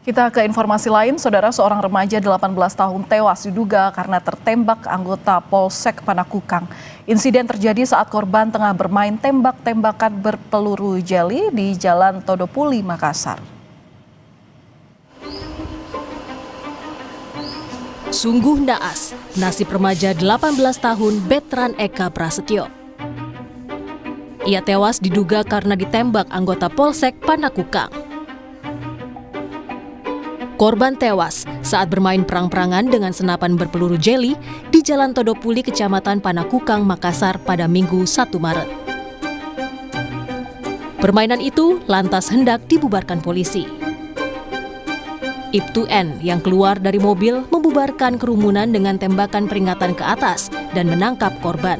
Kita ke informasi lain, saudara, seorang remaja 18 tahun tewas diduga karena tertembak anggota Polsek Panakukang. Insiden terjadi saat korban tengah bermain tembak-tembakan berpeluru jeli di Jalan Todopuli, Makassar. Sungguh naas nasib remaja 18 tahun Betran Eka Prasetyo. Ia tewas diduga karena ditembak anggota Polsek Panakukang. Korban tewas saat bermain perang-perangan dengan senapan berpeluru jeli di Jalan Todopuli, Kecamatan Panakukang, Makassar pada Minggu 1 Maret. Permainan itu lantas hendak dibubarkan polisi. Ibtu N yang keluar dari mobil membubarkan kerumunan dengan tembakan peringatan ke atas dan menangkap korban.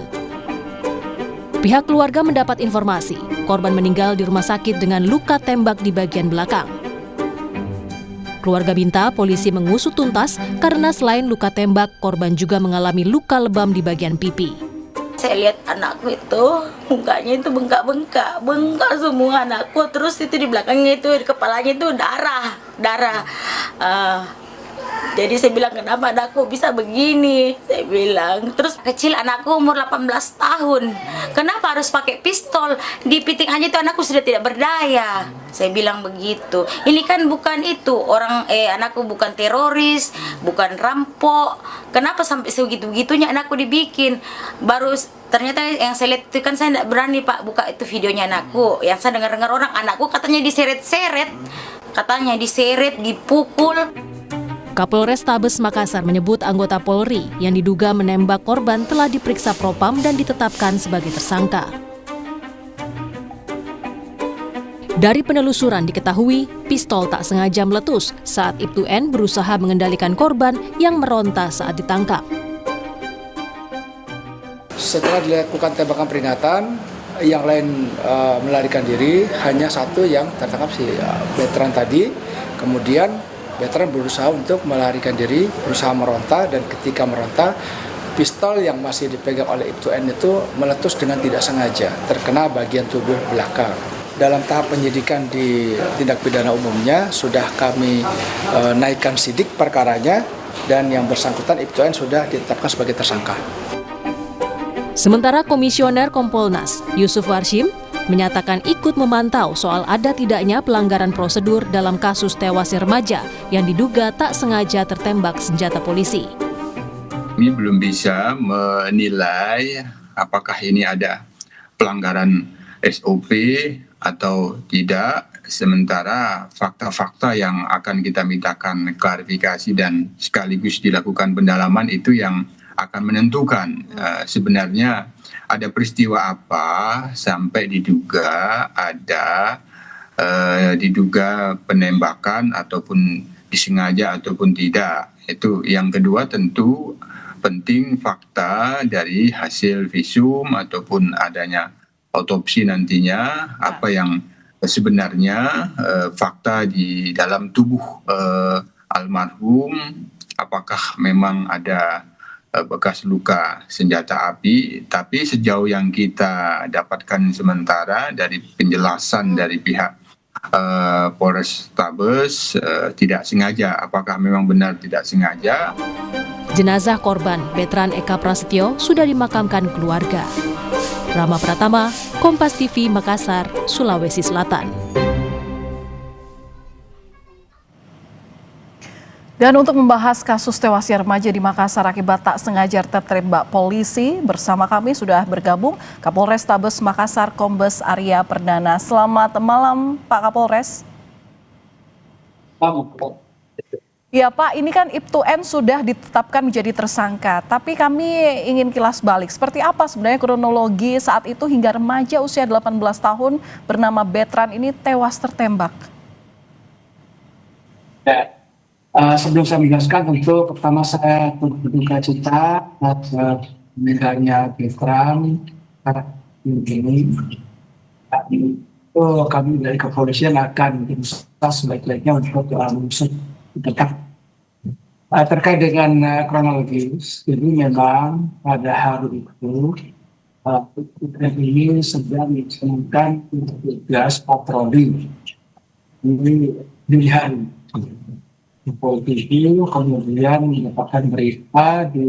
Pihak keluarga mendapat informasi, korban meninggal di rumah sakit dengan luka tembak di bagian belakang. Keluarga minta polisi mengusut tuntas karena selain luka tembak, korban juga mengalami luka lebam di bagian pipi. Saya lihat anakku itu, mukanya itu bengkak semua anakku. Terus itu di belakangnya itu, di kepalanya itu darah. Jadi saya bilang, kenapa anakku bisa begini? Saya bilang, terus kecil anakku umur 18 tahun. Kenapa harus pakai pistol? Di piting aja itu anakku sudah tidak berdaya. Saya bilang begitu. Ini kan bukan itu, anakku bukan teroris, bukan rampok. Kenapa sampai segitu-gitunya anakku dibikin? Baru ternyata yang saya lihat itu kan saya tidak berani Pak buka itu videonya anakku. Yang saya dengar orang anakku katanya diseret-seret. Katanya diseret, dipukul. Kapolres Tabes Makassar menyebut anggota Polri yang diduga menembak korban telah diperiksa Propam dan ditetapkan sebagai tersangka. Dari penelusuran diketahui, pistol tak sengaja meletus saat Ibtu N berusaha mengendalikan korban yang meronta saat ditangkap. Setelah dilakukan tembakan peringatan, yang lain melarikan diri, hanya satu yang tertangkap si Betran tadi. Kemudian Betran berusaha untuk melarikan diri, berusaha meronta, dan ketika meronta, pistol yang masih dipegang oleh Ibtu N itu meletus dengan tidak sengaja, terkena bagian tubuh belakang. Dalam tahap penyidikan di tindak pidana umumnya, sudah kami naikkan sidik perkaranya, dan yang bersangkutan Ibtu N sudah ditetapkan sebagai tersangka. Sementara Komisioner Kompolnas, Yusuf Warshim, menyatakan ikut memantau soal ada tidaknya pelanggaran prosedur dalam kasus tewasnya remaja yang diduga tak sengaja tertembak senjata polisi. Kami belum bisa menilai apakah ini ada pelanggaran SOP atau tidak, sementara fakta-fakta yang akan kita mintakan klarifikasi dan sekaligus dilakukan pendalaman itu yang akan menentukan sebenarnya ada peristiwa apa sampai diduga penembakan ataupun disengaja ataupun tidak. Itu yang kedua, tentu penting fakta dari hasil visum ataupun adanya otopsi nantinya, apa yang sebenarnya fakta di dalam tubuh almarhum, apakah memang ada bekas luka senjata api. Tapi sejauh yang kita dapatkan sementara dari penjelasan dari pihak Polres Tabes, tidak sengaja. Apakah memang benar tidak sengaja? Jenazah korban Betran Eka Prasetyo sudah dimakamkan keluarga. Rama Pratama, Kompas TV, Makassar, Sulawesi Selatan. Dan untuk membahas kasus tewasnya remaja di Makassar akibat tak sengaja tertembak polisi, bersama kami sudah bergabung Kapolres Tabes Makassar Kombes Arya Perdana. Selamat malam Pak Kapolres. Ya Pak, ini kan Ibtu N sudah ditetapkan menjadi tersangka, tapi kami ingin kilas balik. Seperti apa sebenarnya kronologi saat itu hingga remaja usia 18 tahun bernama Betran ini tewas tertembak? Ya. Sebelum saya menjelaskan, tentu pertama saya berduka cita atas meninggalnya Betran ini. Itu kami dari kepolisian akan berusaha sebaik-baiknya untuk mengusut dekat. Terkait dengan kronologis, jadi memang pada hari itu ini sedang dilaksanakan tugas patroli di hari. Info TV, kemudian mendapatkan berita di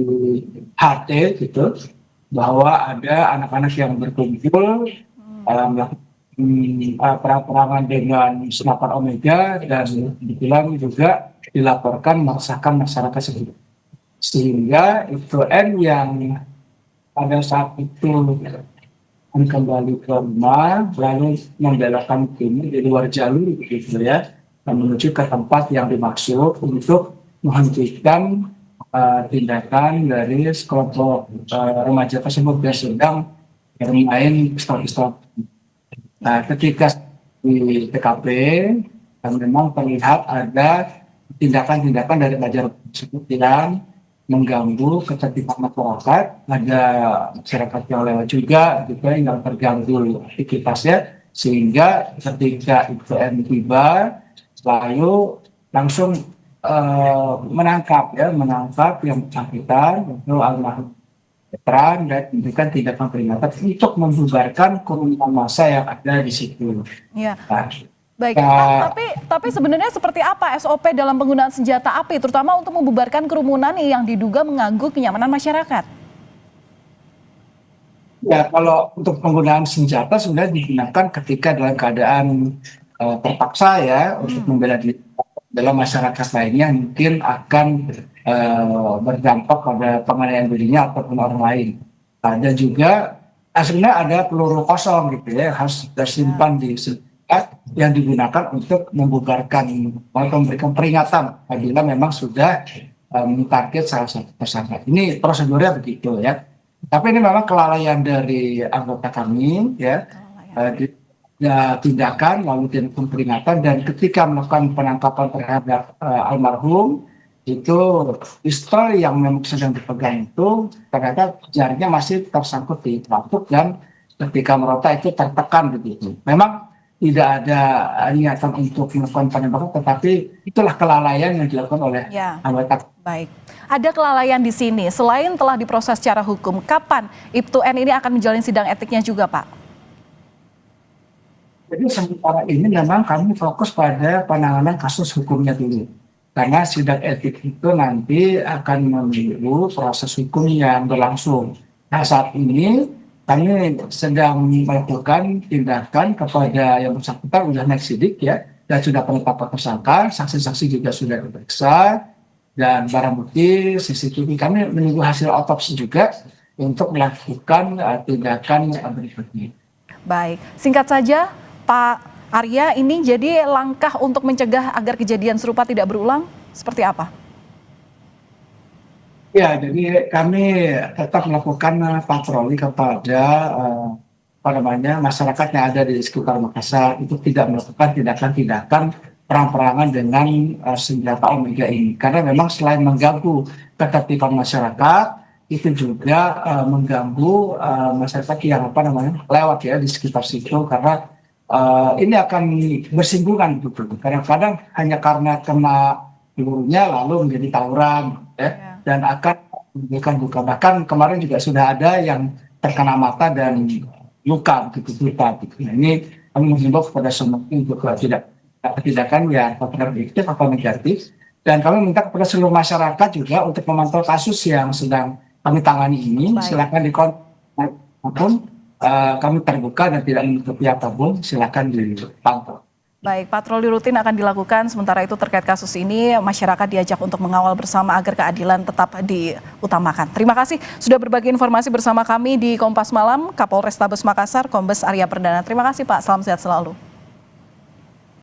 HT gitu bahwa ada anak-anak yang berkumpul melakukan perang-perangan dengan senapan Omega, dan dibilang juga dilaporkan meresahkan masyarakat sekitar. Sehingga IPTN yang pada saat itu kembali ke rumah lalu membelokkan ini di luar jalur gitu ya, menuju ke tempat yang dimaksud untuk menghentikan tindakan dari sekelompok remaja tersebut yang sedang bermain pistol-pistol. Nah, ketika di TKP memang terlihat ada tindakan-tindakan dari remaja tersebut yang mengganggu ketertiban masyarakat, ada masyarakat yang lewat juga yang terganggu aktivitasnya, sehingga ketika IPTN tiba lalu langsung menangkap yang bersangkutan, itu almarhum veteran, dan memberikan tindakan peringatan untuk membubarkan kerumunan massa yang ada di situ. Ya. Nah, Baik, tapi sebenarnya seperti apa SOP dalam penggunaan senjata api, terutama untuk membubarkan kerumunan yang diduga mengganggu kenyamanan masyarakat? Ya, kalau untuk penggunaan senjata sebenarnya digunakan ketika dalam keadaan terpaksa ya, untuk membela diri. Dalam masyarakat lainnya mungkin akan berdampak pada penganiayaan dirinya ataupun orang lain. Ada juga sebenarnya ada peluru kosong gitu ya, harus tersimpan di yang digunakan untuk membubarkan atau memberikan peringatan apabila memang sudah mentarget salah satu tersangka. Ini prosedurnya begitu ya. Tapi ini memang kelalaian dari anggota kami ya. Tindakan lalu tindakan peringatan, dan ketika melakukan penangkapan terhadap almarhum itu pistol yang memang sedang dipegang itu ternyata jarinya masih tersangkut di pelatuk, dan ketika meronta itu tertekan begitu. Memang tidak ada niatan untuk melakukan penembakan, tetapi itulah kelalaian yang dilakukan oleh anggota. Baik, ada kelalaian di sini. Selain telah diproses secara hukum, kapan IPTN ini akan menjalani sidang etiknya juga, Pak? Jadi sementara ini memang kami fokus pada penanganan kasus hukumnya dulu. Karena sidang etik itu nanti akan menunggu proses hukum yang berlangsung. Nah, saat ini kami sedang melakukan tindakan kepada yang bersangkutan, sudah naik sidik ya, dan sudah penetapan tersangka, saksi-saksi juga sudah diperiksa, dan barang bukti CCTV kami menunggu hasil otopsi juga untuk melakukan tindakan berikutnya. Baik, singkat saja Pak Arya, ini jadi langkah untuk mencegah agar kejadian serupa tidak berulang seperti apa? Ya, jadi kami tetap melakukan patroli kepada masyarakat yang ada di sekitar Makassar, itu tidak melakukan tindakan-tindakan perang-perangan dengan senjata Omega ini, karena memang selain mengganggu ketertiban masyarakat, itu juga mengganggu masyarakat yang lewat ya di sekitar situ, karena ini akan bersinggungan gitu. Kadang-kadang hanya karena kena pelurunya lalu menjadi tawuran ya. Dan akan menimbulkan luka. Bahkan kemarin juga sudah ada yang terkena mata dan luka gitu. Nah, ini kami mengimbau kepada semua untuk tindakan yang objektif atau negatif, dan kami minta kepada seluruh masyarakat juga untuk memantau kasus yang sedang kami tangani ini. Silakan dikontak apapun, kami terbuka dan tidak menutupi apapun, silakan dipantau. Baik, patroli rutin akan dilakukan. Sementara itu terkait kasus ini, masyarakat diajak untuk mengawal bersama agar keadilan tetap diutamakan. Terima kasih sudah berbagi informasi bersama kami di Kompas Malam, Kapolrestabes Makassar, Kombes Arya Perdana. Terima kasih Pak, salam sehat selalu.